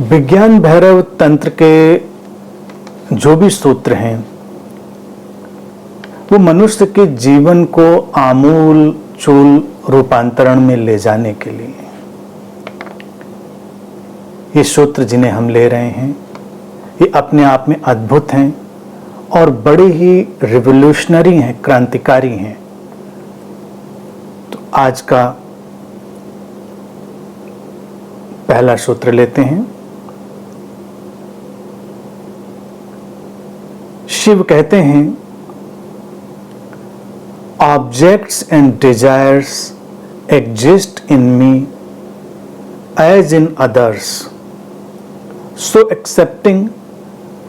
विज्ञान भैरव तंत्र के जो भी सूत्र हैं वो मनुष्य के जीवन को आमूल चूल रूपांतरण में ले जाने के लिए ये सूत्र जिन्हें हम ले रहे हैं ये अपने आप में अद्भुत हैं और बड़े ही रिवोल्यूशनरी हैं, क्रांतिकारी हैं। तो आज का पहला सूत्र लेते हैं। शिव कहते हैं, objects and desires exist in me as in others, so accepting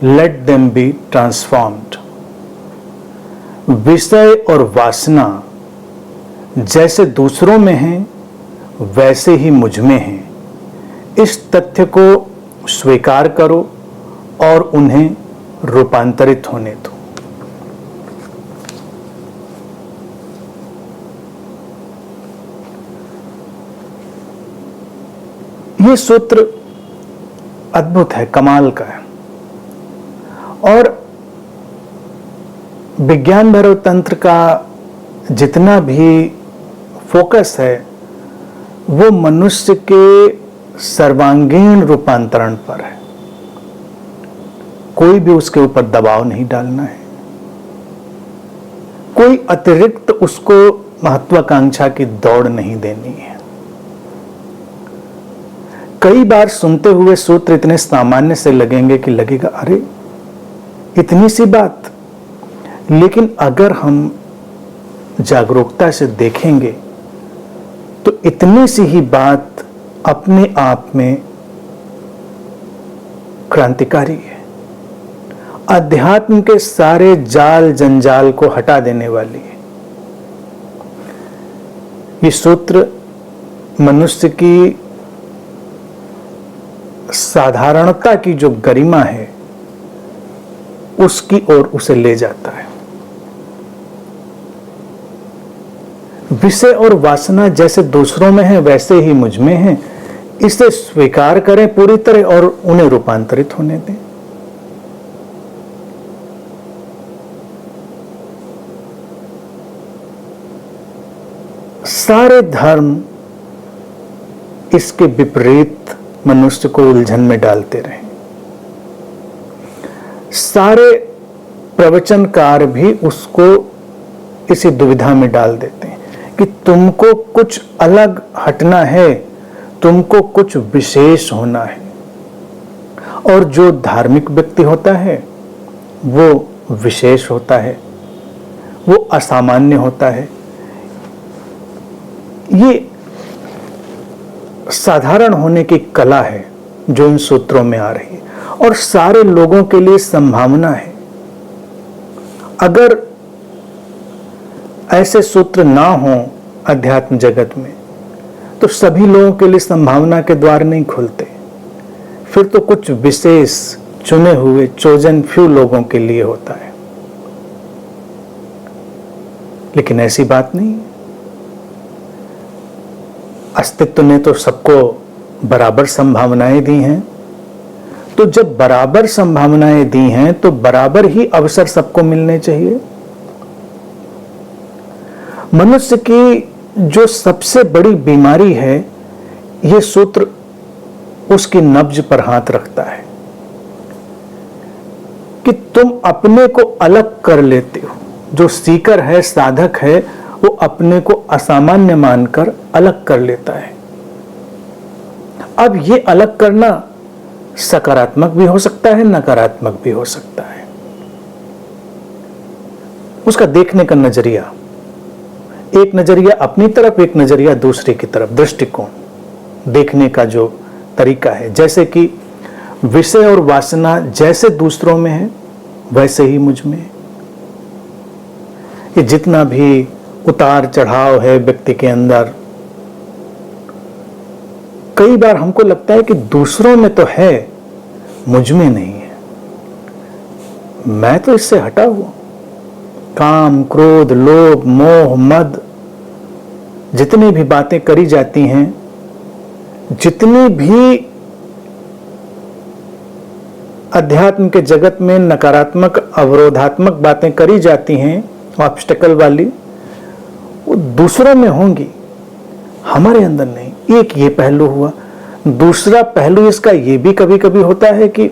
let them be transformed. विषय और वासना जैसे दूसरों में हैं वैसे ही मुझ में हैं। इस तथ्य को स्वीकार करो और उन्हें रूपांतरित होने दो। ये सूत्र अद्भुत है, कमाल का है और विज्ञान भैरव तंत्र का जितना भी फोकस है वो मनुष्य के सर्वांगीण रूपांतरण पर है। कोई भी उसके ऊपर दबाव नहीं डालना है, कोई अतिरिक्त उसको महत्वाकांक्षा की दौड़ नहीं देनी है। कई बार सुनते हुए सूत्र इतने सामान्य से लगेंगे कि लगेगा अरे इतनी सी बात, लेकिन अगर हम जागरूकता से देखेंगे तो इतनी सी ही बात अपने आप में क्रांतिकारी है। अध्यात्म के सारे जाल जंजाल को हटा देने वाली है। ये सूत्र मनुष्य की साधारणता की जो गरिमा है उसकी ओर उसे ले जाता है। विषय और वासना जैसे दूसरों में है वैसे ही मुझ में है, इसे स्वीकार करें पूरी तरह और उन्हें रूपांतरित होने दें। सारे धर्म इसके विपरीत मनुष्य को उलझन में डालते रहे। सारे प्रवचनकार भी उसको इसी दुविधा में डाल देते हैं कि तुमको कुछ अलग हटना है, तुमको कुछ विशेष होना है। और जो धार्मिक व्यक्ति होता है वो विशेष होता है, वो असामान्य होता है। ये साधारण होने की कला है जो इन सूत्रों में आ रही है और सारे लोगों के लिए संभावना है। अगर ऐसे सूत्र ना हो अध्यात्म जगत में तो सभी लोगों के लिए संभावना के द्वार नहीं खुलते, फिर तो कुछ विशेष चुने हुए चोजन फ्यू लोगों के लिए होता है। लेकिन ऐसी बात नहीं। अस्तित्व ने तो सबको बराबर संभावनाएं दी हैं, तो जब बराबर संभावनाएं दी हैं तो बराबर ही अवसर सबको मिलने चाहिए। मनुष्य की जो सबसे बड़ी बीमारी है यह सूत्र उसकी नब्ज पर हाथ रखता है कि तुम अपने को अलग कर लेते हो। जो सीकर है, साधक है, वो अपने को असामान्य मानकर अलग कर लेता है। अब ये अलग करना सकारात्मक भी हो सकता है, नकारात्मक भी हो सकता है। उसका देखने का नजरिया, एक नजरिया अपनी तरफ, एक नजरिया दूसरे की तरफ, दृष्टिकोण देखने का जो तरीका है। जैसे कि विषय और वासना जैसे दूसरों में है वैसे ही मुझ में है। ये जितना भी उतार चढ़ाव है व्यक्ति के अंदर, कई बार हमको लगता है कि दूसरों में तो है, मुझ में नहीं है, मैं तो इससे हटा हुआ। काम, क्रोध, लोभ, मोह, मद, जितनी भी बातें करी जाती हैं, जितनी भी अध्यात्म के जगत में नकारात्मक अवरोधात्मक बातें करी जाती हैं, ऑब्स्टेकल वाली, वो दूसरों में होंगी, हमारे अंदर नहीं। एक ये पहलू हुआ। दूसरा पहलू इसका ये भी कभी कभी होता है कि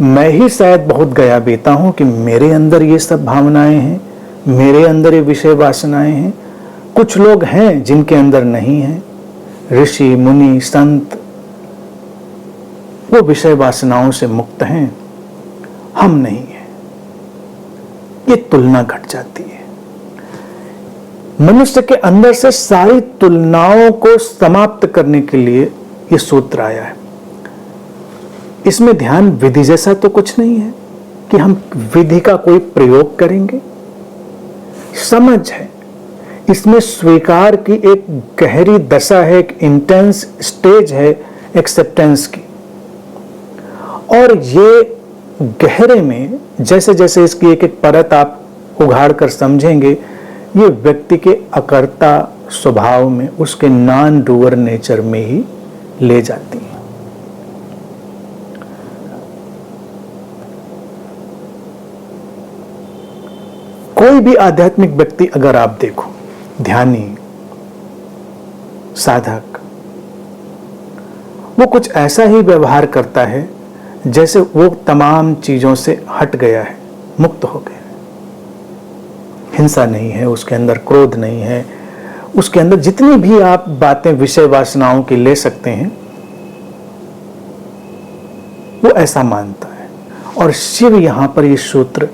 मैं ही शायद बहुत गया बीता हूं कि मेरे अंदर ये सब भावनाएं हैं, मेरे अंदर ये विषय वासनाएं हैं। कुछ लोग हैं जिनके अंदर नहीं है, ऋषि मुनि संत, वो विषय वासनाओं से मुक्त हैं, हम नहीं हैं। ये तुलना घट जाती है। मनुष्य के अंदर से सारी तुलनाओं को समाप्त करने के लिए ये सूत्र आया है। इसमें ध्यान विधि जैसा तो कुछ नहीं है कि हम विधि का कोई प्रयोग करेंगे, समझ है। इसमें स्वीकार की एक गहरी दशा है, एक इंटेंस स्टेज है एक्सेप्टेंस की। और ये गहरे में जैसे जैसे इसकी एक एक परत आप उघाड़ कर समझेंगे, ये व्यक्ति के अकर्ता स्वभाव में, उसके नॉन डूअर नेचर में ही ले जाती है। कोई भी आध्यात्मिक व्यक्ति अगर आप देखो, ध्यानी, साधक, वो कुछ ऐसा ही व्यवहार करता है जैसे वो तमाम चीजों से हट गया है, मुक्त हो गया है। हिंसा नहीं है उसके अंदर, क्रोध नहीं है उसके अंदर, जितनी भी आप बातें विषय वासनाओं की ले सकते हैं, वो ऐसा मानता है। और शिव यहां पर ये सूत्र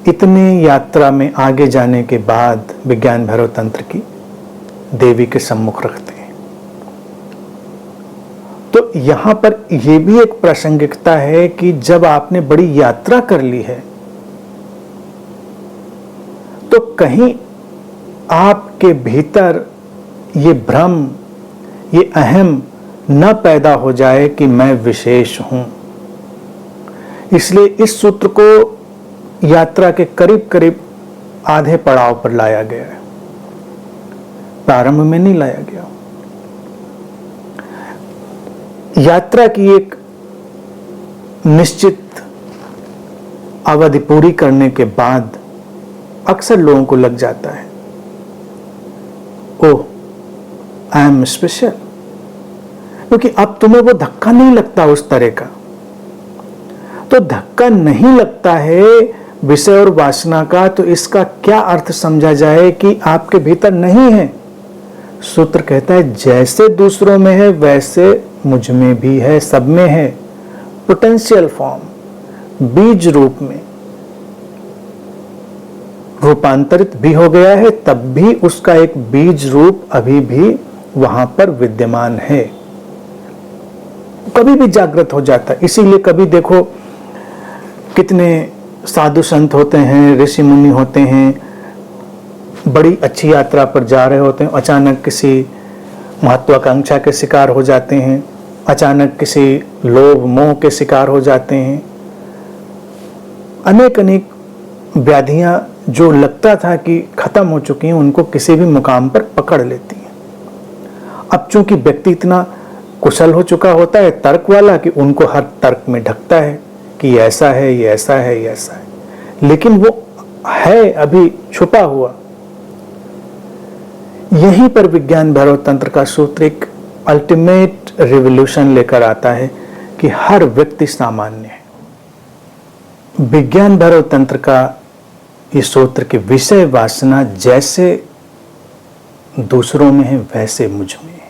इतने यात्रा में आगे जाने के बाद विज्ञान भैरव तंत्र की देवी के सम्मुख रखते हैं। तो यहां पर यह भी एक प्रासंगिकता है कि जब आपने बड़ी यात्रा कर ली है तो कहीं आपके भीतर ये भ्रम, ये अहम न पैदा हो जाए कि मैं विशेष हूं। इसलिए इस सूत्र को यात्रा के करीब करीब आधे पड़ाव पर लाया गया है, प्रारंभ में नहीं लाया गया। यात्रा की एक निश्चित अवधि पूरी करने के बाद अक्सर लोगों को लग जाता है, ओह आई एम स्पेशल, क्योंकि अब तुम्हें वो धक्का नहीं लगता उस तरह का। तो धक्का नहीं लगता है विषय और वासना का, तो इसका क्या अर्थ समझा जाए कि आपके भीतर नहीं है। सूत्र कहता है जैसे दूसरों में है वैसे मुझ में भी है, सब में है, पोटेंशियल फॉर्म, बीज रूप में रूपांतरित भी हो गया है, तब भी उसका एक बीज रूप अभी भी वहां पर विद्यमान है, कभी भी जागृत हो जाता है। इसीलिए कभी देखो कितने साधु संत होते हैं, ऋषि मुनि होते हैं, बड़ी अच्छी यात्रा पर जा रहे होते हैं, अचानक किसी महत्वाकांक्षा के शिकार हो जाते हैं, अचानक किसी लोभ मोह के शिकार हो जाते हैं। अनेक अनेक व्याधियां जो लगता था कि खत्म हो चुकी हैं, उनको किसी भी मुकाम पर पकड़ लेती हैं। अब चूंकि व्यक्ति इतना कुशल हो चुका होता है तर्क वाला कि उनको हर तर्क में ढकता है कि ये ऐसा है, ये ऐसा है, ये ऐसा है, लेकिन वो है अभी छुपा हुआ। यहीं पर विज्ञान भैरव तंत्र का सूत्र एक अल्टीमेट रिवॉल्यूशन लेकर आता है कि हर व्यक्ति सामान्य है। विज्ञान भैरव तंत्र का ये सूत्र के विषय वासना जैसे दूसरों में है वैसे मुझ में है,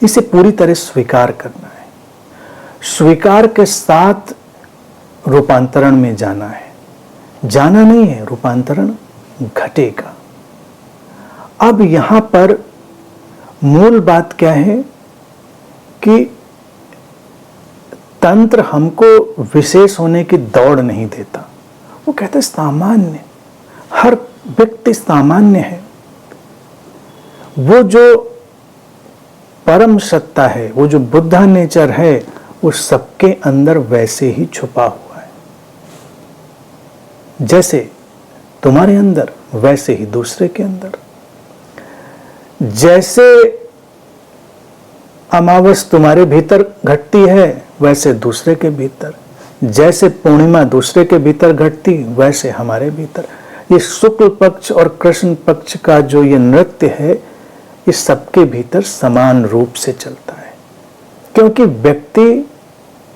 इसे पूरी तरह स्वीकार करना है। स्वीकार के साथ रूपांतरण में जाना है, जाना नहीं है, रूपांतरण घटेगा। अब यहां पर मूल बात क्या है कि तंत्र हमको विशेष होने की दौड़ नहीं देता। वो कहते सामान्य, हर व्यक्ति सामान्य है। वो जो परम सत्ता है, वो जो बुद्धा नेचर है, वो सबके अंदर वैसे ही छुपा हुआ है। जैसे तुम्हारे अंदर वैसे ही दूसरे के अंदर। जैसे अमावस तुम्हारे भीतर घटती है वैसे दूसरे के भीतर, जैसे पूर्णिमा दूसरे के भीतर घटती वैसे हमारे भीतर। ये शुक्ल पक्ष और कृष्ण पक्ष का जो ये नृत्य है, ये सबके भीतर समान रूप से चलता है, क्योंकि व्यक्ति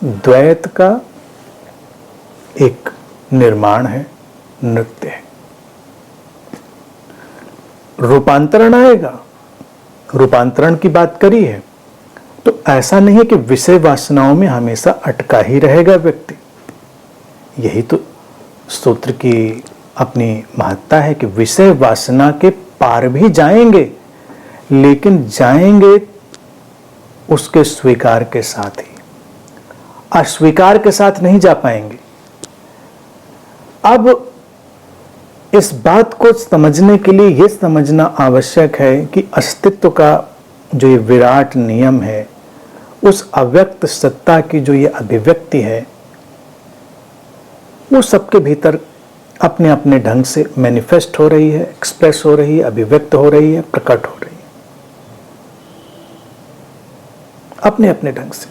द्वैत का एक निर्माण है, नृत्य है। रूपांतरण आएगा, रूपांतरण की बात करी है, तो ऐसा नहीं है कि विषय वासनाओं में हमेशा अटका ही रहेगा व्यक्ति। यही तो सूत्र की अपनी महत्ता है कि विषय वासना के पार भी जाएंगे, लेकिन जाएंगे उसके स्वीकार के साथ ही, अस्वीकार के साथ नहीं जा पाएंगे। अब इस बात को समझने के लिए यह समझना आवश्यक है कि अस्तित्व का जो ये विराट नियम है, उस अव्यक्त सत्ता की जो ये अभिव्यक्ति है, वो सबके भीतर अपने अपने ढंग से मैनिफेस्ट हो रही है, एक्सप्रेस हो रही है, अभिव्यक्त हो रही है, प्रकट हो रही है, अपने अपने ढंग से।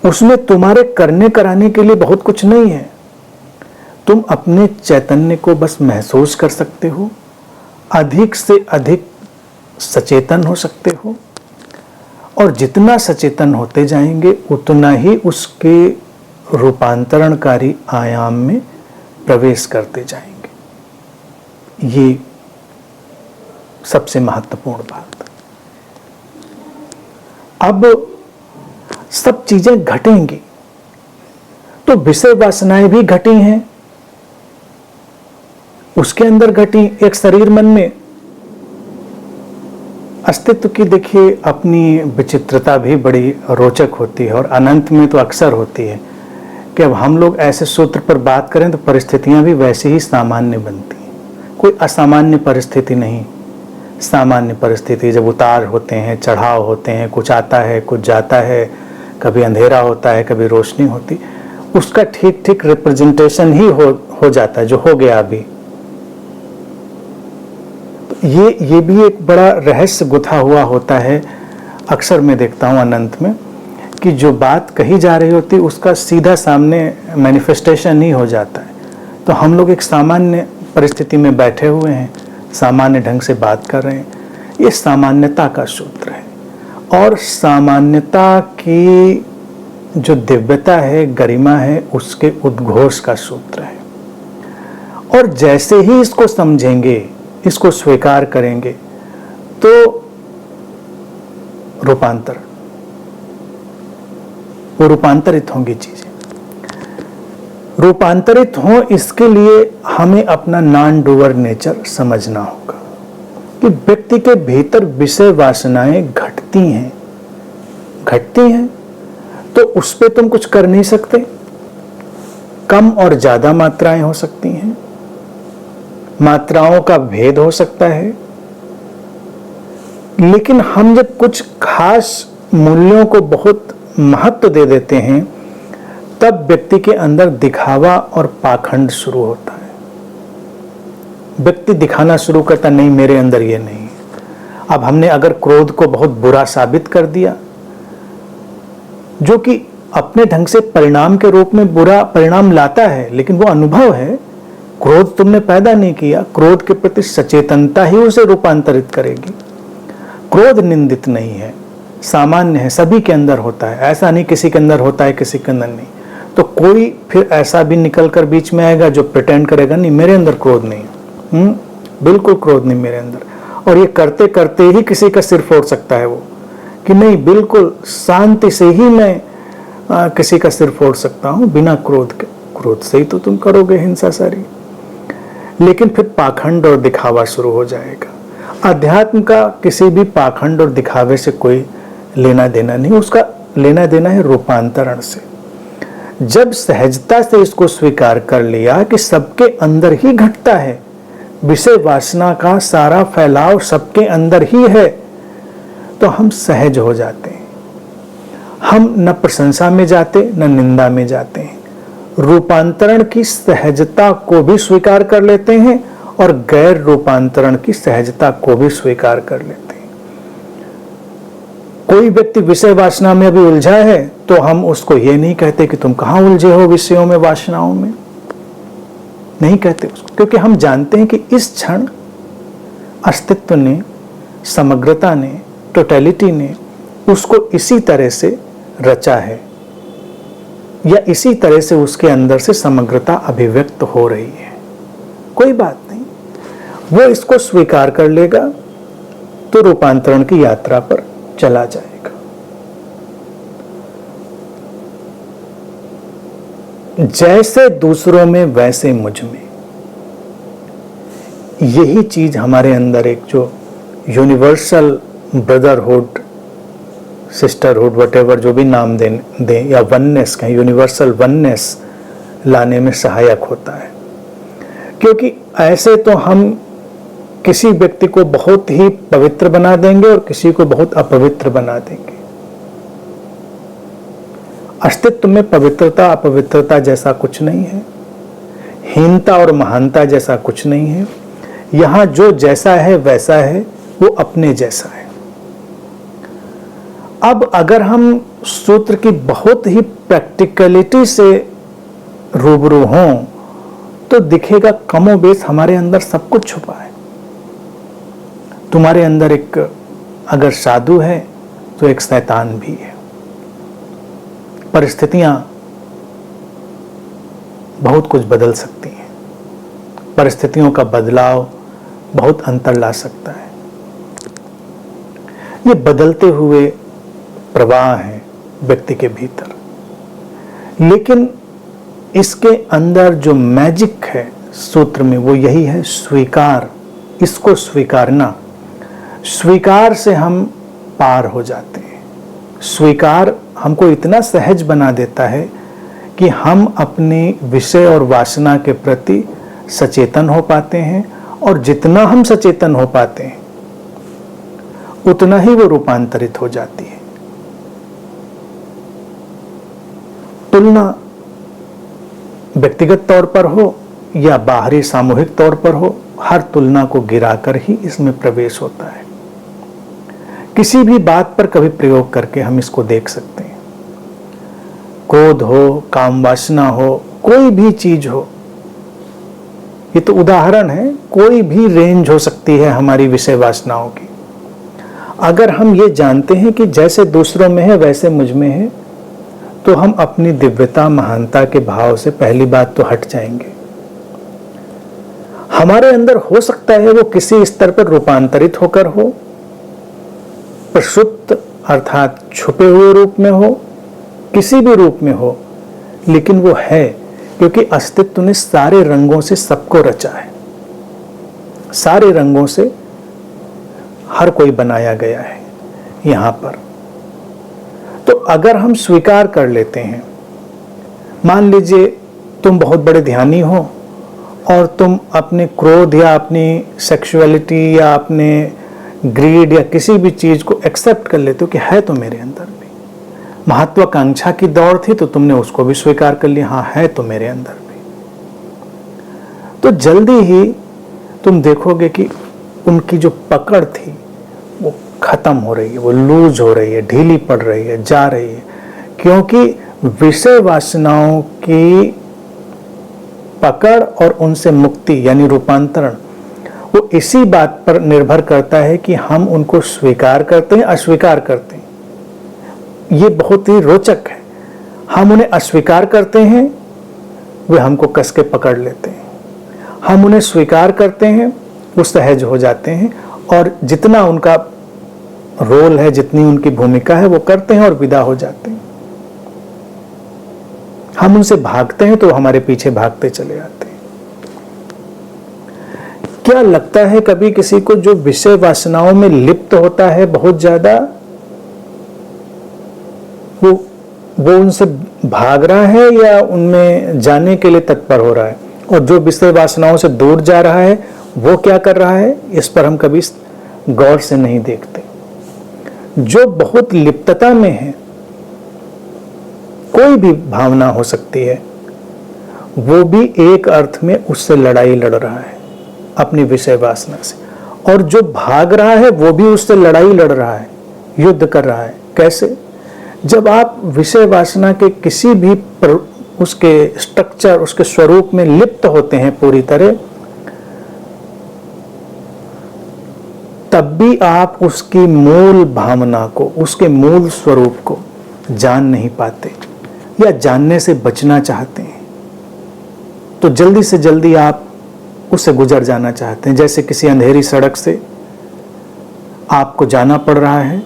उसमें तुम्हारे करने कराने के लिए बहुत कुछ नहीं है। तुम अपने चैतन्य को बस महसूस कर सकते हो, अधिक से अधिक सचेतन हो सकते हो, और जितना सचेतन होते जाएंगे उतना ही उसके रूपांतरणकारी आयाम में प्रवेश करते जाएंगे। ये सबसे महत्वपूर्ण बात। अब सब चीजें घटेंगी, तो विषय वासनाएं भी घटी हैं, उसके अंदर घटी, एक शरीर मन में। अस्तित्व की देखिए अपनी विचित्रता भी बड़ी रोचक होती है, और अनंत में तो अक्सर होती है कि अब हम लोग ऐसे सूत्र पर बात करें तो परिस्थितियां भी वैसे ही सामान्य बनती हैं। कोई असामान्य परिस्थिति नहीं, सामान्य परिस्थिति। जब उतार होते हैं, चढ़ाव होते हैं, कुछ आता है, कुछ जाता है, कभी अंधेरा होता है, कभी रोशनी होती, उसका ठीक ठीक रिप्रेजेंटेशन ही हो जाता है, जो हो गया अभी। ये भी एक बड़ा रहस्य गुथा हुआ होता है। अक्सर मैं देखता हूँ अनंत में कि जो बात कही जा रही होती उसका सीधा सामने मैनिफेस्टेशन ही हो जाता है। तो हम लोग एक सामान्य परिस्थिति में बैठे हुए हैं, सामान्य ढंग से बात कर रहे हैं। ये सामान्यता का सूत्र है, और सामान्यता की जो दिव्यता है, गरिमा है, उसके उद्घोष का सूत्र है। और जैसे ही इसको समझेंगे, इसको स्वीकार करेंगे, तो रूपांतरण, वो रूपांतरित होंगी चीजें। रूपांतरित हो, इसके लिए हमें अपना नॉन डूअर नेचर समझना होगा कि व्यक्ति के भीतर विषय वासनाएं घटती हैं, तो उस पे तुम कुछ कर नहीं सकते। कम और ज्यादा मात्राएं हो सकती हैं, मात्राओं का भेद हो सकता है, लेकिन हम जब कुछ खास मूल्यों को बहुत महत्व दे देते हैं, तब व्यक्ति के अंदर दिखावा और पाखंड शुरू होता है। व्यक्ति दिखाना शुरू करता, नहीं मेरे अंदर ये नहीं है। अब हमने अगर क्रोध को बहुत बुरा साबित कर दिया, जो कि अपने ढंग से परिणाम के रूप में बुरा परिणाम लाता है, लेकिन वो अनुभव है, क्रोध तुमने पैदा नहीं किया। क्रोध के प्रति सचेतनता ही उसे रूपांतरित करेगी। क्रोध निंदित नहीं है, सामान्य है, सभी के अंदर होता है। ऐसा नहीं किसी के अंदर होता है, किसी के अंदर नहीं। तो कोई फिर ऐसा भी निकल कर बीच में आएगा जो प्रिटेंड करेगा, नहीं मेरे अंदर क्रोध नहीं है, बिल्कुल क्रोध नहीं मेरे अंदर। और ये करते करते ही किसी का सिर फोड़ सकता है वो, कि नहीं बिल्कुल शांति से ही मैं किसी का सिर फोड़ सकता हूं बिना क्रोध के। क्रोध से ही तो तुम करोगे हिंसा सारी। लेकिन फिर पाखंड और दिखावा शुरू हो जाएगा। अध्यात्म का किसी भी पाखंड और दिखावे से कोई लेना देना नहीं, उसका लेना देना है रूपांतरण से। जब सहजता से इसको स्वीकार कर लिया कि सबके अंदर ही घटता है, विषय वासना का सारा फैलाव सबके अंदर ही है, तो हम सहज हो जाते हैं। हम न प्रशंसा में जाते न निंदा में जाते हैं। रूपांतरण की सहजता को भी स्वीकार कर लेते हैं और गैर रूपांतरण की सहजता को भी स्वीकार कर लेते हैं। कोई व्यक्ति विषय वासना में अभी उलझा है तो हम उसको ये नहीं कहते कि तुम कहाँ उलझे हो विषयों में, वासनाओं में, नहीं कहते उसको, क्योंकि हम जानते हैं कि इस क्षण अस्तित्व ने, समग्रता ने, टोटलिटी ने उसको इसी तरह से रचा है या इसी तरह से उसके अंदर से समग्रता अभिव्यक्त हो रही है। कोई बात नहीं, वो इसको स्वीकार कर लेगा तो रूपांतरण की यात्रा पर चला जाएगा। जैसे दूसरों में वैसे मुझ में, यही चीज हमारे अंदर एक जो यूनिवर्सल ब्रदरहुड, सिस्टरहुड, वटेवर जो भी नाम दें या वननेस कहें, यूनिवर्सल वननेस लाने में सहायक होता है। क्योंकि ऐसे तो हम किसी व्यक्ति को बहुत ही पवित्र बना देंगे और किसी को बहुत अपवित्र बना देंगे। अस्तित्व में पवित्रता अपवित्रता जैसा कुछ नहीं है, हीनता और महानता जैसा कुछ नहीं है। यहां जो जैसा है वैसा है, वो अपने जैसा है। अब अगर हम सूत्र की बहुत ही प्रैक्टिकलिटी से रूबरू हों तो दिखेगा कमोबेश हमारे अंदर सब कुछ छुपा है। तुम्हारे अंदर एक अगर साधु है तो एक शैतान भी है। परिस्थितियां बहुत कुछ बदल सकती हैं, परिस्थितियों का बदलाव बहुत अंतर ला सकता है। ये बदलते हुए प्रवाह है व्यक्ति के भीतर, लेकिन इसके अंदर जो मैजिक है सूत्र में वो यही है स्वीकार। इसको स्वीकारना, स्वीकार से हम पार हो जाते हैं। स्वीकार हमको इतना सहज बना देता है कि हम अपने विषय और वासना के प्रति सचेतन हो पाते हैं, और जितना हम सचेतन हो पाते हैं उतना ही वो रूपांतरित हो जाती है। तुलना व्यक्तिगत तौर पर हो या बाहरी सामूहिक तौर पर हो, हर तुलना को गिराकर ही इसमें प्रवेश होता है। किसी भी बात पर कभी प्रयोग करके हम इसको देख सकते हैं। क्रोध हो, काम वासना हो, कोई भी चीज हो, ये तो उदाहरण है, कोई भी रेंज हो सकती है हमारी विषय वासनाओं की। अगर हम ये जानते हैं कि जैसे दूसरों में है वैसे मुझ में है, तो हम अपनी दिव्यता महानता के भाव से पहली बात तो हट जाएंगे। हमारे अंदर हो सकता है वो किसी स्तर पर रूपांतरित होकर हो, प्रसुप्त अर्थात छुपे हुए रूप में हो, किसी भी रूप में हो, लेकिन वो है, क्योंकि अस्तित्व ने सारे रंगों से सबको रचा है। सारे रंगों से हर कोई बनाया गया है यहां पर। तो अगर हम स्वीकार कर लेते हैं, मान लीजिए तुम बहुत बड़े ध्यानी हो और तुम अपने क्रोध या अपनी सेक्सुअलिटी या अपने ग्रीड या किसी भी चीज को एक्सेप्ट कर लेते हो कि है तो मेरे अंदर भी। महत्वाकांक्षा की दौड़ थी तो तुमने उसको भी स्वीकार कर लिया, हाँ है तो मेरे अंदर भी। तो जल्दी ही तुम देखोगे कि उनकी जो पकड़ थी वो खत्म हो रही है, वो लूज हो रही है, ढीली पड़ रही है, जा रही है। क्योंकि विषय वासनाओं की पकड़ और उनसे मुक्ति यानी रूपांतरण, वो इसी बात पर निर्भर करता है कि हम उनको स्वीकार करते हैं, अस्वीकार करते हैं। ये बहुत ही रोचक है। हम उन्हें अस्वीकार करते हैं, वे हमको कस के पकड़ लेते हैं। हम उन्हें स्वीकार करते हैं, वो सहज हो जाते हैं, और जितना उनका रोल है, जितनी उनकी भूमिका है, वो करते हैं और विदा हो जाते हैं। हम उनसे भागते हैं तो हमारे पीछे भागते चले आते हैं। क्या लगता है कभी किसी को जो विषय वासनाओं में लिप्त होता है बहुत ज्यादा, वो उनसे भाग रहा है या उनमें जाने के लिए तत्पर हो रहा है? और जो विषय वासनाओं से दूर जा रहा है वो क्या कर रहा है, इस पर हम कभी गौर से नहीं देखते। जो बहुत लिप्तता में है, कोई भी भावना हो सकती है, वो भी एक अर्थ में उससे लड़ाई लड़ रहा है अपनी विषय वासना से, और जो भाग रहा है वो भी उससे लड़ाई लड़ रहा है। युद्ध कर रहा है। कैसे? जब आप विषय वासना के किसी भी उसके स्ट्रक्चर, उसके स्वरूप में लिप्त होते हैं पूरी तरह, तब भी आप उसकी मूल भावना को, उसके मूल स्वरूप को जान नहीं पाते या जानने से बचना चाहते हैं। तो जल्दी से जल्दी आप उससे गुजर जाना चाहते हैं। जैसे किसी अंधेरी सड़क से आपको जाना पड़ रहा है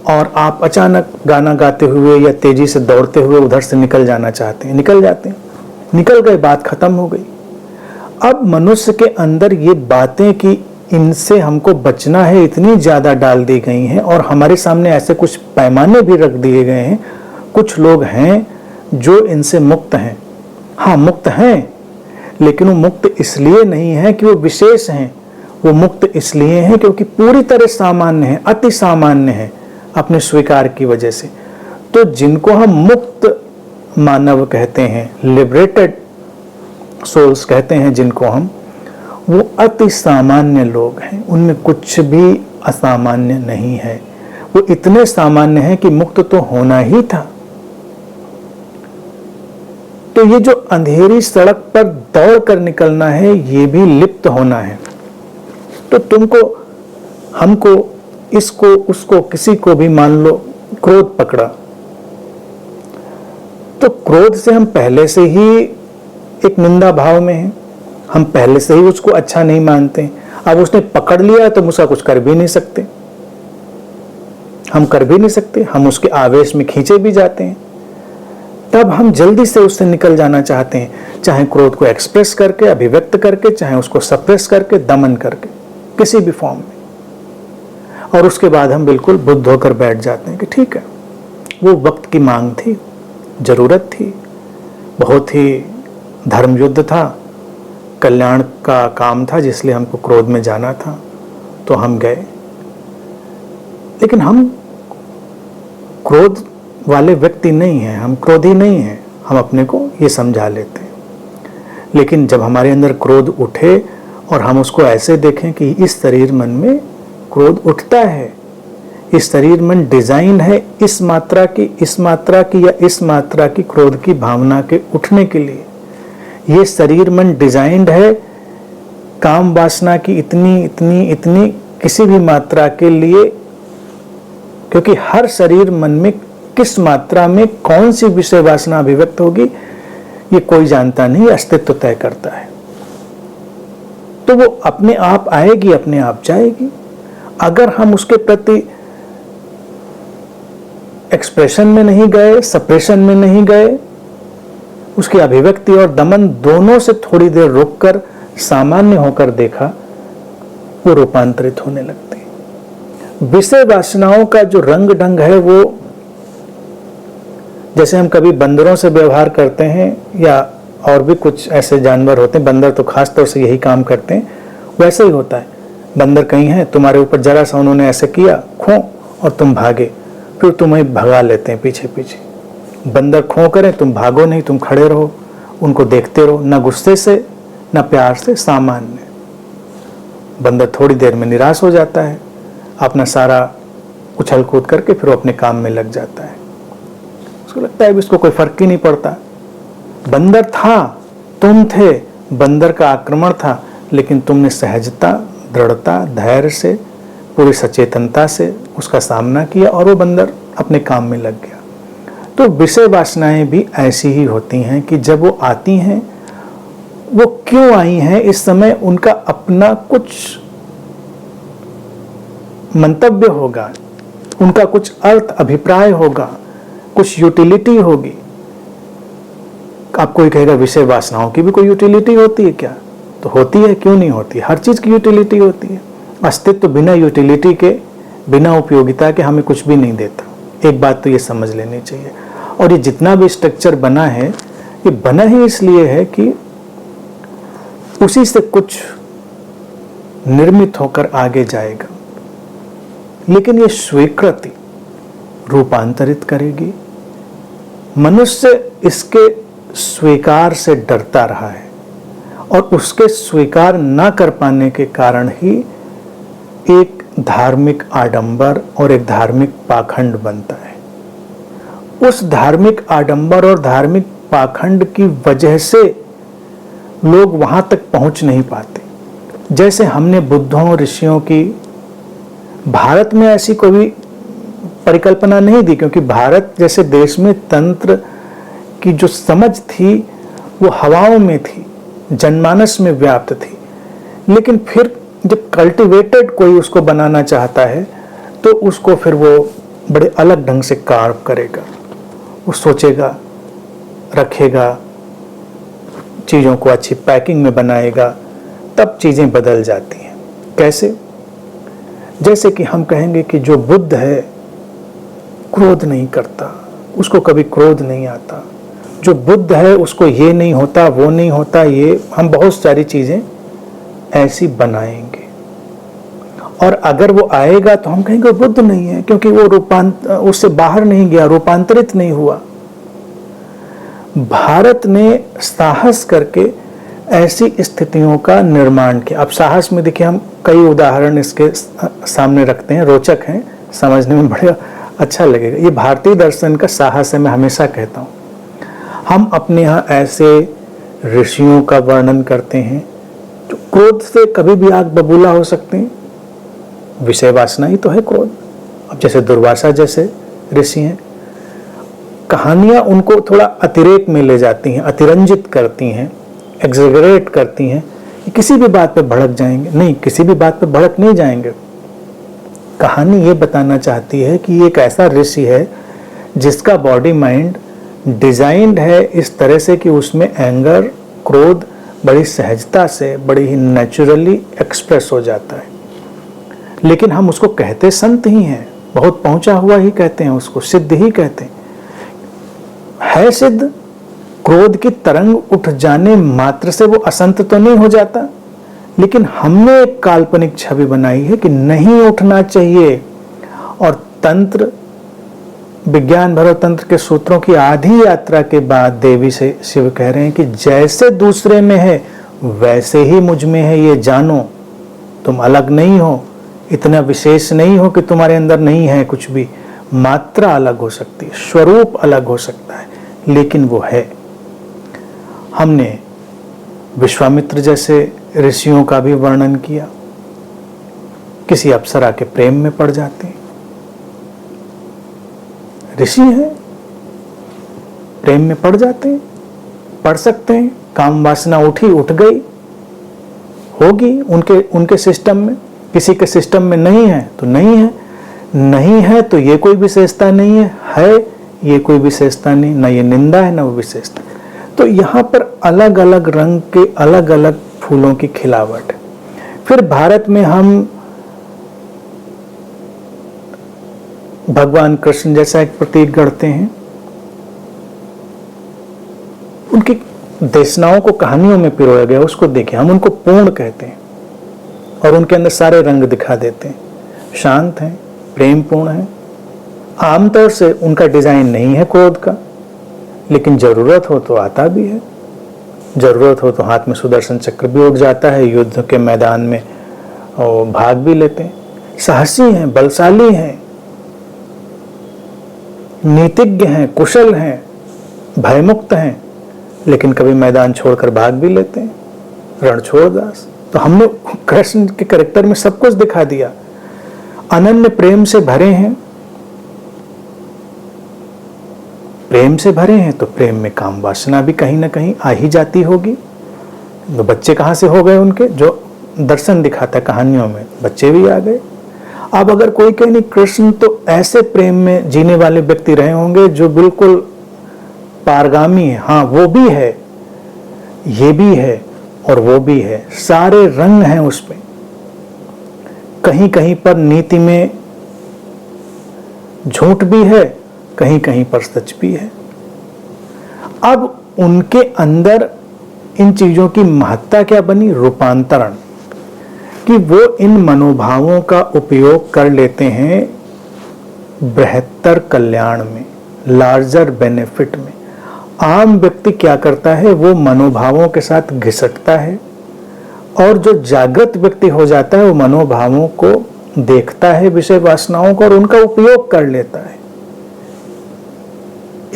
और आप अचानक गाना गाते हुए या तेजी से दौड़ते हुए उधर से निकल जाना चाहते हैं। निकल जाते हैं, निकल गए, बात खत्म हो गई। अब मनुष्य के अंदर ये बातें कि इनसे हमको बचना है इतनी ज्यादा डाल दी गई हैं और हमारे सामने ऐसे कुछ पैमाने भी रख दिए गए हैं। कुछ लोग हैं जो इनसे मुक्त हैं। हाँ, मुक्त हैं, लेकिन वो मुक्त इसलिए नहीं है कि वो विशेष हैं। वो मुक्त इसलिए हैं क्योंकि पूरी तरह सामान्य है, अति सामान्य है अपने स्वीकार की वजह से। तो जिनको हम मुक्त मानव कहते हैं, लिबरेटेड सोल्स कहते हैं जिनको हम, वो अति सामान्य लोग हैं। उनमें कुछ भी असामान्य नहीं है। वो इतने सामान्य हैं कि मुक्त तो होना ही था। तो ये जो अंधेरी सड़क पर दौड़ कर निकलना है, ये भी लिप्त होना है। तो तुमको, हमको, इसको, उसको, किसी को भी मान लो क्रोध पकड़ा, तो क्रोध से हम पहले से ही एक निंदा भाव में हैं। हम पहले से ही उसको अच्छा नहीं मानते। अब उसने पकड़ लिया तो हम उसका कुछ कर भी नहीं सकते। हम कर भी नहीं सकते, हम उसके आवेश में खींचे भी जाते हैं। तब हम जल्दी से उससे निकल जाना चाहते हैं, चाहे क्रोध को एक्सप्रेस करके, अभिव्यक्त करके, चाहे उसको सप्रेस करके, दमन करके, किसी भी फॉर्म में। और उसके बाद हम बिल्कुल बुद्ध होकर बैठ जाते हैं कि ठीक है, वो वक्त की मांग थी, जरूरत थी, बहुत ही धर्म युद्ध था, कल्याण का काम था, जिसलिए हमको क्रोध में जाना था, तो हम गए। लेकिन हम क्रोध वाले व्यक्ति नहीं हैं, हम क्रोधी नहीं हैं। हम अपने को ये समझा लेते हैं। लेकिन जब हमारे अंदर क्रोध उठे और हम उसको ऐसे देखें कि इस शरीर मन में क्रोध उठता है, इस शरीर मन डिजाइन है इस मात्रा की, इस मात्रा की या इस मात्रा की क्रोध की भावना के उठने के लिए। ये शरीर मन डिजाइंड है काम वासना की इतनी इतनी इतनी किसी भी मात्रा के लिए, क्योंकि हर शरीर मन में किस मात्रा में कौन सी विषय वासना अभिव्यक्त होगी ये कोई जानता नहीं, अस्तित्व तय करता है। तो वो अपने आप आएगी, अपने आप जाएगी। अगर हम उसके प्रति एक्सप्रेशन में नहीं गए, सप्रेशन में नहीं गए, उसकी अभिव्यक्ति और दमन दोनों से थोड़ी देर रुककर सामान्य होकर देखा, वो रूपांतरित होने लगते हैं। विषय वासनाओं का जो रंग ढंग है, वो जैसे हम कभी बंदरों से व्यवहार करते हैं या और भी कुछ ऐसे जानवर होते हैं, बंदर तो खास तौर से यही काम करते हैं, वैसे ही होता है। बंदर कहीं हैं, तुम्हारे ऊपर जरा सा उन्होंने ऐसे किया, खो, और तुम भागे, फिर तुम्हें भगा लेते हैं पीछे पीछे। बंदर खो करें, तुम भागो नहीं, तुम खड़े रहो, उनको देखते रहो, ना गुस्से से ना प्यार से, सामान्य। बंदर थोड़ी देर में निराश हो जाता है, अपना सारा उछल कूद करके फिर वो अपने काम में लग जाता है। उसको लगता है इसको कोई फर्क ही नहीं पड़ता। बंदर था, तुम थे, बंदर का आक्रमण था, लेकिन तुमने सहजता, दृढ़ता, धैर्य से, पूरी सचेतनता से उसका सामना किया और वो बंदर अपने काम में लग गया। तो विषय वासनाएं भी ऐसी ही होती हैं कि जब वो आती हैं, वो क्यों आई हैं, इस समय उनका अपना कुछ मंतव्य होगा, उनका कुछ अर्थ अभिप्राय होगा, कुछ यूटिलिटी होगी। आप कोई कहेगा विषय वासनाओं की भी कोई यूटिलिटी होती है क्या? तो होती है, क्यों नहीं होती? हर चीज की यूटिलिटी होती है। अस्तित्व बिना यूटिलिटी के, बिना उपयोगिता के हमें कुछ भी नहीं देता। एक बात तो ये समझ लेनी चाहिए। और ये जितना भी स्ट्रक्चर बना है, ये बना ही इसलिए है कि उसी से कुछ निर्मित होकर आगे जाएगा। लेकिन ये स्वीकृति रूपांतरित करेगी। मनुष्य इसके स्वीकार से डरता रहा है और उसके स्वीकार न कर पाने के कारण ही एक धार्मिक आडंबर और एक धार्मिक पाखंड बनता है। उस धार्मिक आडंबर और धार्मिक पाखंड की वजह से लोग वहां तक पहुंच नहीं पाते। जैसे हमने बुद्धों ऋषियों की भारत में ऐसी कोई परिकल्पना नहीं दी, क्योंकि भारत जैसे देश में तंत्र की जो समझ थी वो हवाओं में थी, जनमानस में व्याप्त थी। लेकिन फिर जब कल्टीवेटेड कोई उसको बनाना चाहता है तो उसको फिर वो बड़े अलग ढंग से कार्व करेगा, वो सोचेगा, रखेगा, चीज़ों को अच्छी पैकिंग में बनाएगा, तब चीज़ें बदल जाती हैं। कैसे? जैसे कि हम कहेंगे कि जो बुद्ध है क्रोध नहीं करता, उसको कभी क्रोध नहीं आता। जो बुद्ध है उसको ये नहीं होता, वो नहीं होता, ये हम बहुत सारी चीज़ें ऐसी बनाएंगे। और अगर वो आएगा तो हम कहेंगे बुद्ध नहीं है, क्योंकि वो उससे बाहर नहीं गया, रूपांतरित नहीं हुआ। भारत ने साहस करके ऐसी स्थितियों का निर्माण किया। अब साहस में देखिए हम कई उदाहरण इसके सामने रखते हैं, रोचक हैं, समझने में बड़ा अच्छा लगेगा। ये भारतीय दर्शन का साहस है, मैं हमेशा कहता हूँ। हम अपने यहाँ ऐसे ऋषियों का वर्णन करते हैं जो क्रोध से कभी भी आग बबूला हो सकते हैं। विषय वासना ही तो है क्रोध। अब जैसे दुर्वासा जैसे ऋषि हैं, कहानियां उनको थोड़ा अतिरेक में ले जाती हैं, अतिरंजित करती हैं, एग्जैगरेट करती हैं कि किसी भी बात पे भड़क जाएंगे। नहीं, किसी भी बात पे भड़क नहीं जाएंगे। कहानी ये बताना चाहती है कि ये एक ऐसा ऋषि है जिसका बॉडी माइंड डिजाइंड है इस तरह से कि उसमें एंगर, क्रोध बड़ी सहजता से, बड़ी ही नेचुरली एक्सप्रेस हो जाता है। लेकिन हम उसको कहते संत ही हैं, बहुत पहुंचा हुआ ही कहते हैं, उसको सिद्ध ही कहते हैं। है सिद्ध, क्रोध की तरंग उठ जाने मात्र से वो असंत तो नहीं हो जाता। लेकिन हमने एक काल्पनिक छवि बनाई है कि नहीं उठना चाहिए। और तंत्र, विज्ञान भरो तंत्र के सूत्रों की आधी यात्रा के बाद देवी से शिव कह रहे हैं कि जैसे दूसरे में है वैसे ही मुझ में है, ये जानो। तुम अलग नहीं हो, इतना विशेष नहीं हो कि तुम्हारे अंदर नहीं है कुछ भी। मात्रा अलग हो सकती है, स्वरूप अलग हो सकता है, लेकिन वो है। हमने विश्वामित्र जैसे ऋषियों का भी वर्णन किया। किसी अप्सरा के प्रेम में पड़ जाते हैं, ऋषि हैं, प्रेम में पड़ जाते हैं, पढ़ सकते हैं। काम वासना उठी, उठ गई, होगी उनके सिस्टम में। किसी के सिस्टम में नहीं है तो नहीं है, नहीं है तो ये कोई विशेषता नहीं है ये कोई विशेषता नहीं, ना ये निंदा है ना वो विशेषता। तो यहाँ पर अलग अलग रंग के अलग अलग फूलों की खिलावट है। फिर भारत में हम भगवान कृष्ण जैसा एक प्रतीक गढ़ते हैं। उनकी देशनाओं को कहानियों में पिरोया गया, उसको देखें। हम उनको पूर्ण कहते हैं और उनके अंदर सारे रंग दिखा देते हैं। शांत हैं, प्रेम पूर्ण हैं। आमतौर से उनका डिजाइन नहीं है क्रोध का, लेकिन जरूरत हो तो आता भी है। जरूरत हो तो हाथ में सुदर्शन चक्र भी उठ जाता है, युद्ध के मैदान में और भाग भी लेते हैं। साहसी हैं, बलशाली हैं, नीतिज्ञ हैं, कुशल हैं, भयमुक्त हैं, लेकिन कभी मैदान छोड़कर भाग भी लेते हैं। रणछोड़दास। तो हमने कृष्ण के कैरेक्टर में सब कुछ दिखा दिया। अनन्य प्रेम से भरे हैं, प्रेम से भरे हैं तो प्रेम में काम वासना भी कहीं ना कहीं आ ही जाती होगी। तो बच्चे कहाँ से हो गए उनके, जो दर्शन दिखाता है कहानियों में, बच्चे भी आ गए। अब अगर कोई कहे नहीं कृष्ण तो ऐसे प्रेम में जीने वाले व्यक्ति रहे होंगे जो बिल्कुल पारगामी है। हाँ, वो भी है, ये भी है और वो भी है, सारे रंग हैं उस पे। कहीं कहीं पर नीति में झूठ भी है, कहीं कहीं पर सच भी है। अब उनके अंदर इन चीजों की महत्ता क्या बनी? रूपांतरण, कि वो इन मनोभावों का उपयोग कर लेते हैं बृहत्तर कल्याण में, लार्जर बेनिफिट में। आम व्यक्ति क्या करता है, वो मनोभावों के साथ घिसटता है, और जो जागृत व्यक्ति हो जाता है वो मनोभावों को देखता है विषय वासनाओं को और उनका उपयोग कर लेता है।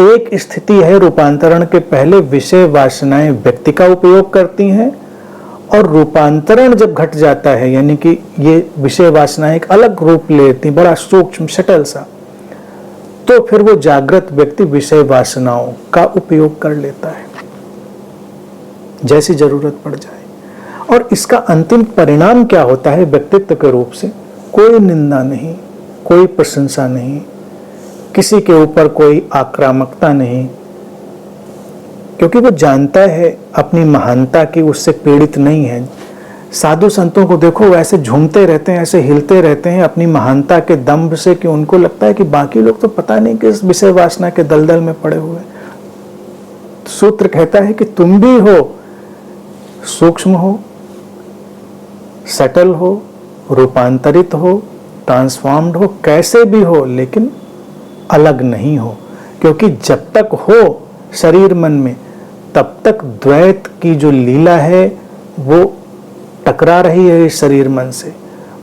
एक स्थिति है रूपांतरण के पहले विषय वासनाएं व्यक्ति का उपयोग करती हैं, और रूपांतरण जब घट जाता है, यानी कि ये विषय वासनाएं एक अलग रूप लेती, बड़ा सूक्ष्म सटल सा, तो फिर वो जागृत व्यक्ति विषय वासनाओं का उपयोग कर लेता है जैसी जरूरत पड़ जाए। और इसका अंतिम परिणाम क्या होता है व्यक्तित्व के रूप से? कोई निंदा नहीं, कोई प्रशंसा नहीं, किसी के ऊपर कोई आक्रामकता नहीं, क्योंकि वो जानता है अपनी महानता की उससे पीड़ित नहीं है। साधु संतों को देखो, ऐसे झूमते रहते हैं, ऐसे हिलते रहते हैं अपनी महानता के दंभ से कि उनको लगता है कि बाकी लोग तो पता नहीं किस विषय वासना के दलदल में पड़े हुए। सूत्र कहता है कि तुम भी हो, सूक्ष्म हो, सटल हो, रूपांतरित हो, ट्रांसफॉर्म्ड हो, कैसे भी हो, लेकिन अलग नहीं हो। क्योंकि जब तक हो शरीर मन में, तब तक द्वैत की जो लीला है वो टकरा रही है इस शरीर मन से।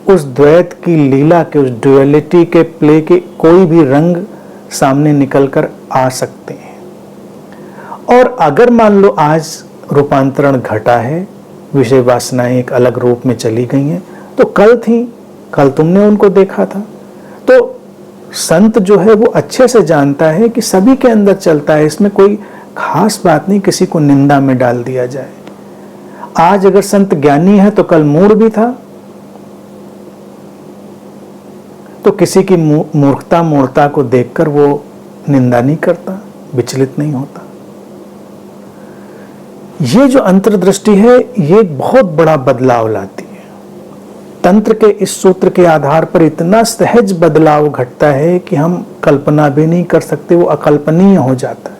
उस द्वैत की लीला के, उस ड्युअलिटी के प्ले के कोई भी रंग सामने निकलकर आ सकते हैं। और अगर मान लो आज रूपांतरण घटा है, विषय वासनाएं एक अलग रूप में चली गई हैं, तो कल थी, कल तुमने उनको देखा था। तो संत जो है वो अच्छे से जानता है कि सभी के अंदर चलता है, इसमें कोई खास बात नहीं किसी को निंदा में डाल दिया जाए। आज अगर संत ज्ञानी है तो कल मूढ़ भी था, तो किसी की मूर्खता को देखकर वो निंदा नहीं करता, विचलित नहीं होता। ये जो अंतर्दृष्टि है ये बहुत बड़ा बदलाव लाती है। तंत्र के इस सूत्र के आधार पर इतना सहज बदलाव घटता है कि हम कल्पना भी नहीं कर सकते, वो अकल्पनीय हो जाता है।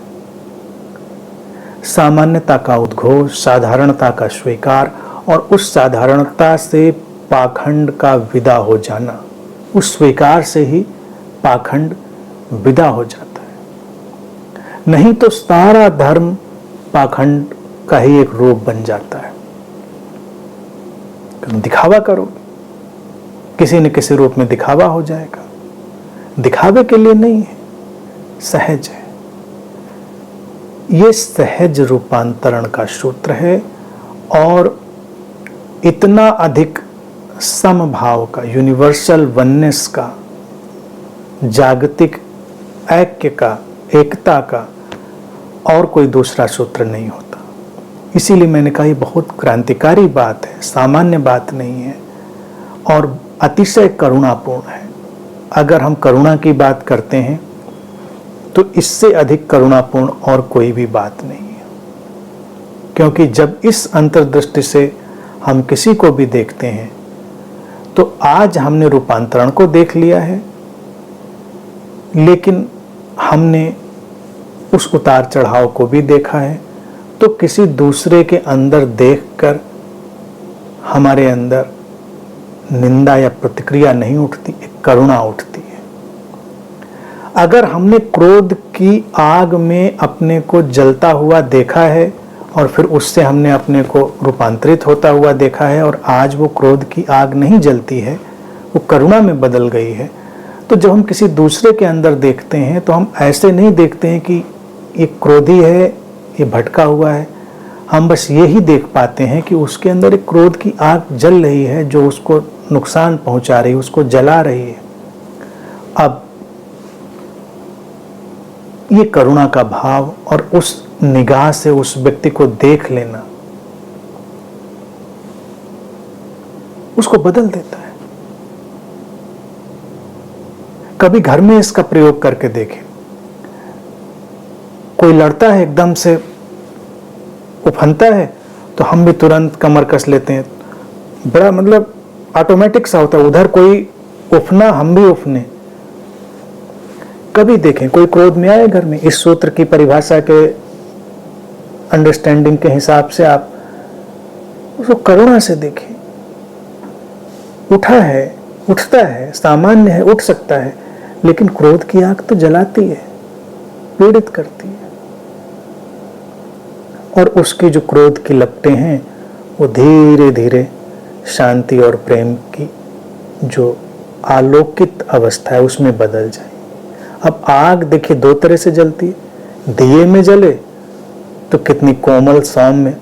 सामान्यता का उद्घोष, साधारणता का स्वीकार, और उस साधारणता से पाखंड का विदा हो जाना, उस स्वीकार से ही पाखंड विदा हो जाता है। नहीं तो सारा धर्म पाखंड का ही एक रूप बन जाता है। दिखावा करो, किसी न किसी रूप में दिखावा हो जाएगा। दिखावे के लिए नहीं है, सहज है। ये सहज रूपांतरण का सूत्र है, और इतना अधिक समभाव का, यूनिवर्सल वननेस का, जागतिक ऐक्य का, एकता का और कोई दूसरा सूत्र नहीं होता। इसीलिए मैंने कहा ये बहुत क्रांतिकारी बात है, सामान्य बात नहीं है, और अतिशय करुणापूर्ण है। अगर हम करुणा की बात करते हैं तो इससे अधिक करुणापूर्ण और कोई भी बात नहीं है। क्योंकि जब इस अंतर्दृष्टि से हम किसी को भी देखते हैं, तो आज हमने रूपांतरण को देख लिया है, लेकिन हमने उस उतार चढ़ाव को भी देखा है। तो किसी दूसरे के अंदर देखकर हमारे अंदर निंदा या प्रतिक्रिया नहीं उठती, एक करुणा उठती है। अगर हमने क्रोध की आग में अपने को जलता हुआ देखा है और फिर उससे हमने अपने को रूपांतरित होता हुआ देखा है, और आज वो क्रोध की आग नहीं जलती है, वो करुणा में बदल गई है, तो जब हम किसी दूसरे के अंदर देखते हैं तो हम ऐसे नहीं देखते हैं कि ये क्रोधी है, ये भटका हुआ है। हम बस यही देख पाते हैं कि उसके अंदर एक क्रोध की आग जल रही है जो उसको नुकसान पहुंचा रही है, उसको जला रही है। अब ये करुणा का भाव और उस निगाह से उस व्यक्ति को देख लेना उसको बदल देता है। कभी घर में इसका प्रयोग करके देखें। कोई लड़ता है, एकदम से उफनता है, तो हम भी तुरंत कमर कस लेते हैं। बड़ा मतलब ऑटोमेटिक सा होता है, उधर कोई उफना हम भी उफने। कभी देखें कोई क्रोध में आए घर में, इस सूत्र की परिभाषा के अंडरस्टैंडिंग के हिसाब से आप उसको करुणा से देखें। उठा है, उठता है, सामान्य है, उठ सकता है, लेकिन क्रोध की आग तो जलाती है, पीड़ित करती है। और उसकी जो क्रोध की लपटें हैं वो धीरे धीरे शांति और प्रेम की जो आलोकित अवस्था है उसमें बदल जाए। अब आग देखिए दो तरह से जलती है, दिए में जले तो कितनी कोमल सौम्य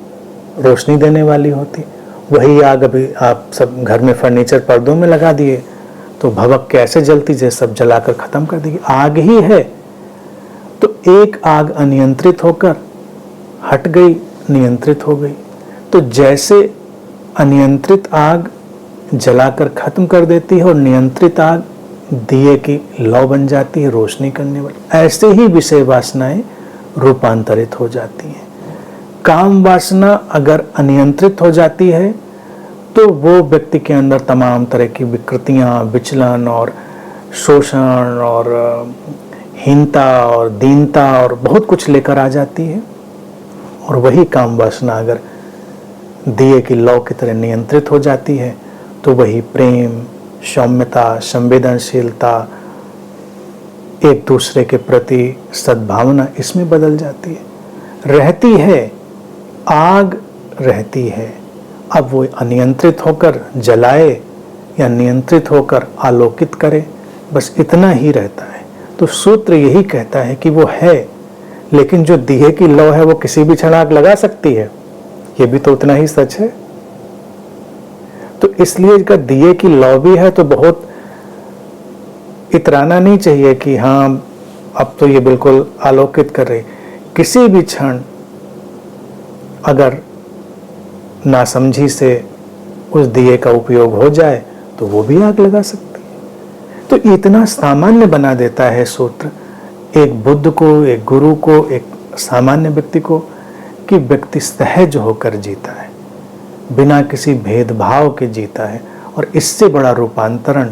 रोशनी देने वाली होती, वही आग अभी आप सब घर में फर्नीचर पर्दों में लगा दिए तो भभक कैसे जलती, जैसे सब जलाकर खत्म कर देगी, आग ही है। तो एक आग अनियंत्रित होकर हट गई, नियंत्रित हो गई। तो जैसे अनियंत्रित आग जलाकर खत्म कर देती है और नियंत्रित आग दिए की लौ बन जाती है, रोशनी करने वाली, ऐसे ही विषय वासनाएं रूपांतरित हो जाती हैं। काम वासना अगर अनियंत्रित हो जाती है तो वो व्यक्ति के अंदर तमाम तरह की विकृतियां, विचलन और शोषण और हीनता और दीनता और बहुत कुछ लेकर आ जाती है। और वही काम वासना अगर दिए की लौ की तरह नियंत्रित हो जाती है तो वही प्रेम, सौम्यता, संवेदनशीलता, एक दूसरे के प्रति सद्भावना इसमें बदल जाती है। रहती है, आग रहती है। अब वो अनियंत्रित होकर जलाए या नियंत्रित होकर आलोकित करे, बस इतना ही रहता है। तो सूत्र यही कहता है कि वो है, लेकिन जो दिए की लौ है वो किसी भी क्षण आग लगा सकती है, ये भी तो उतना ही सच है। तो इसलिए अगर दिए की लौ भी है तो बहुत इतराना नहीं चाहिए कि हाँ अब तो ये बिल्कुल आलोकित कर रही। किसी भी क्षण अगर नासमझी से उस दिए का उपयोग हो जाए तो वो भी आग लगा सकती है। तो इतना सामान्य बना देता है सूत्र एक बुद्ध को, एक गुरु को, एक सामान्य व्यक्ति को, कि व्यक्ति सहज होकर जीता है, बिना किसी भेदभाव के जीता है, और इससे बड़ा रूपांतरण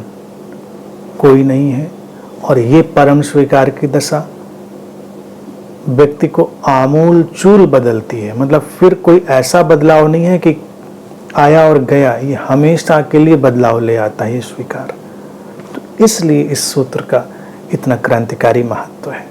कोई नहीं है। और ये परम स्वीकार की दशा व्यक्ति को आमूल चूल बदलती है। मतलब फिर कोई ऐसा बदलाव नहीं है कि आया और गया, ये हमेशा के लिए बदलाव ले आता है ये स्वीकार। तो इसलिए इस सूत्र का इतना क्रांतिकारी महत्व है।